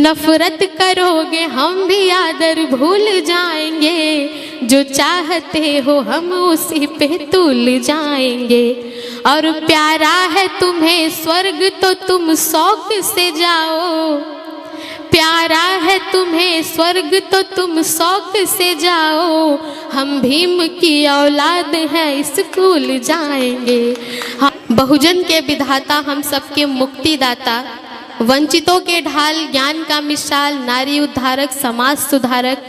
नफरत करोगे हम भी आदर भूल जाएंगे, जो चाहते हो हम उसी पे तुल जाएंगे। और प्यारा है तुम्हें स्वर्ग तो तुम शौक से जाओ, प्यारा है तुम्हें स्वर्ग तो तुम शौक से जाओ। हम भीम की औलाद हैं स्कूल जाएंगे। बहुजन के विधाता, हम सबके मुक्तिदाता, वंचितों के ढाल, ज्ञान का मिसाल, नारी उद्धारक, समाज सुधारक,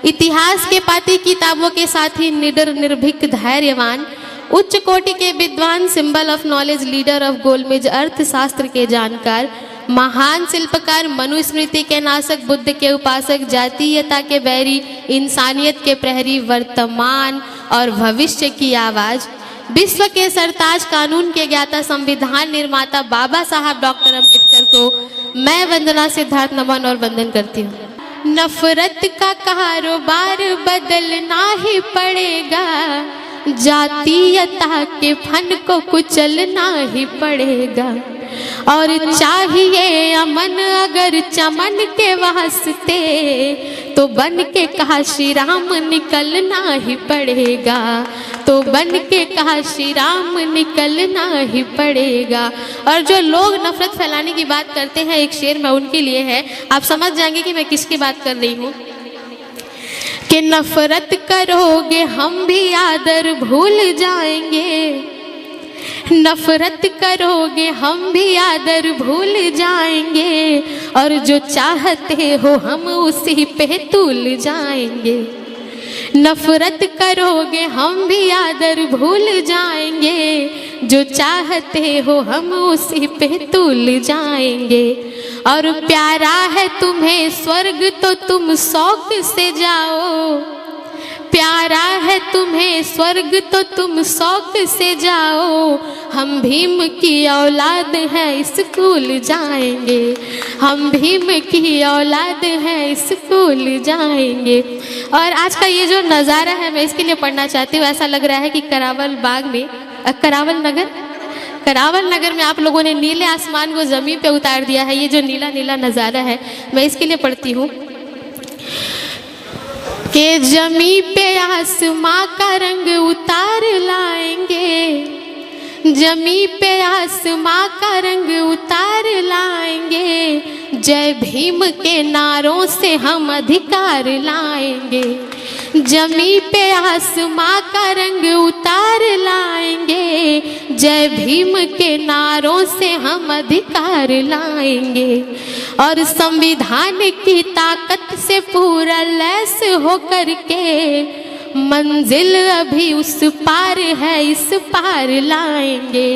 इतिहास के पाती किताबों के साथ ही निडर निर्भीक धैर्यवान, उच्च कोटि के विद्वान, symbol of knowledge, leader of गोलमेज, अर्थशास्त्र के जानकार, महान शिल्पकार, मनुस्मृति के नाशक, बुद्ध के उपासक, जातीयता के बैरी, इंसानियत के प्रहरी, वर्तमान और भविष्य की आवाज, विश्व के सरताज, कानून के ज्ञाता, संविधान निर्माता बाबा साहब डॉक्टर अम्बेडकर को मैं वंदना सिद्धार्थ नमन और वंदन करती हूँ। नफरत का कारोबार बदलना ही पड़ेगा, जातीयता के फन को कुचलना ही पड़ेगा। और चाहिए अमन अगर चमन के वास्ते, तो बन के काशी राम निकलना ही पड़ेगा, तो बन के काशी राम निकलना ही पड़ेगा। और जो लोग नफरत फैलाने की बात करते हैं, एक शेर में उनके लिए है, आप समझ जाएंगे कि मैं किसकी बात कर रही हूँ। कि नफरत करोगे हम भी आदर भूल जाएंगे, नफरत करोगे हम भी आदर भूल जाएंगे। और जो चाहते हो हम उसी पे तुल जाएंगे। नफरत करोगे हम भी आदर भूल जाएंगे, जो चाहते हो हम उसी पे तुल जाएंगे। और प्यारा है तुम्हें स्वर्ग तो तुम शौक से जाओ, प्यारा है तुम्हें स्वर्ग तो तुम शौक से जाओ। हम भीम की औलाद हैं स्कूल जाएंगे, हम भीम की औलाद हैं स्कूल जाएंगे। और आज का ये जो नज़ारा है मैं इसके लिए पढ़ना चाहती हूँ। ऐसा लग रहा है कि करावल बाग में, करावल नगर में आप लोगों ने नीले आसमान को ज़मीन पे उतार दिया है। ये जो नीला नीला नज़ारा है मैं इसके लिए पढ़ती हूँ। के जमी पे आसमां का रंग उतार लाएंगे, जमी पे आसमां का रंग उतार लाएंगे। जय भीम के नारों से हम अधिकार लाएंगे, जमी पे आसमां का रंग उतार लाएंगे। जय भीम के नारों से हम अधिकार लाएंगे। और संविधान की ताकत से पूरा लैस होकर के, मंजिल अभी उस पार है इस पार लाएंगे,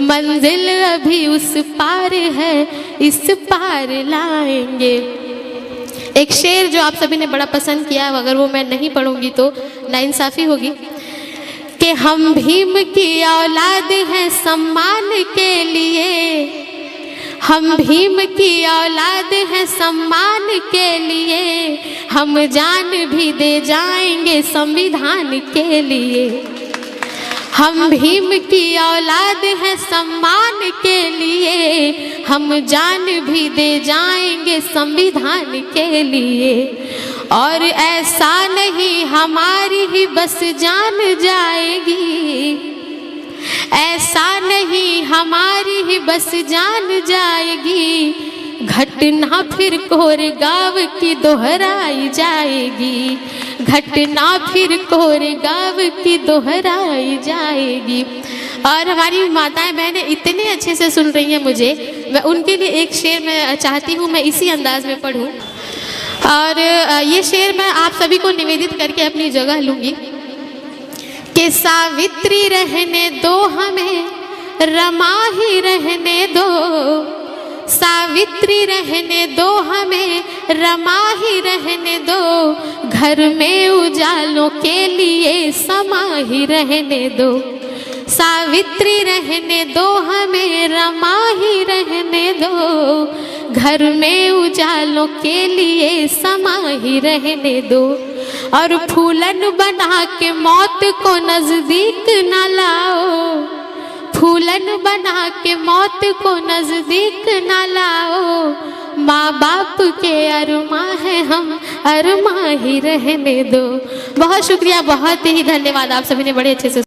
मंजिल अभी उस पार है इस पार लाएंगे। एक शेर जो आप सभी ने बड़ा पसंद किया, अगर वो मैं नहीं पढ़ूंगी तो नाइंसाफ़ी होगी। कि हम भीम की औलाद हैं सम्मान के लिए, हम भीम की औलाद हैं सम्मान के लिए। हम जान भी दे जाएंगे संविधान के लिए, हम भीम की औलाद हैं सम्मान के लिए। हम जान भी दे जाएंगे संविधान के लिए। और ऐसा नहीं हमारी ही बस जान जाएगी, ऐसा नहीं हमारी ही बस जान जाएगी। घटना फिर कोरेगांव की दोहराई जाएगी, घटना फिर कोरेगांव की दोहराई जाएगी। और हमारी माताएं बहनें इतने अच्छे से सुन रही हैं मुझे, मैं उनके लिए एक शेर मैं चाहती हूँ मैं इसी अंदाज में पढ़ूँ। और ये शेर मैं आप सभी को निवेदित करके अपनी जगह लूँगी। कि सावित्री रहने दो हमें, रमा ही रहने दो, सावित्री रहने दो हमें, रमा ही रहने दो। घर में उजालों के लिए समा ही रहने दो, सावित्री रहने दो हमें, रमा ही रहने दो। घर में उजालों के लिए समा ही रहने दो। और फूलन बना के मौत को नजदीक न लाओ, फूलन बना के मौत को नजदीक न लाओ। माँ बाप के अरमा है हम अरमा ही रहने दो। बहुत शुक्रिया, बहुत ही धन्यवाद, आप सभी ने बड़े अच्छे से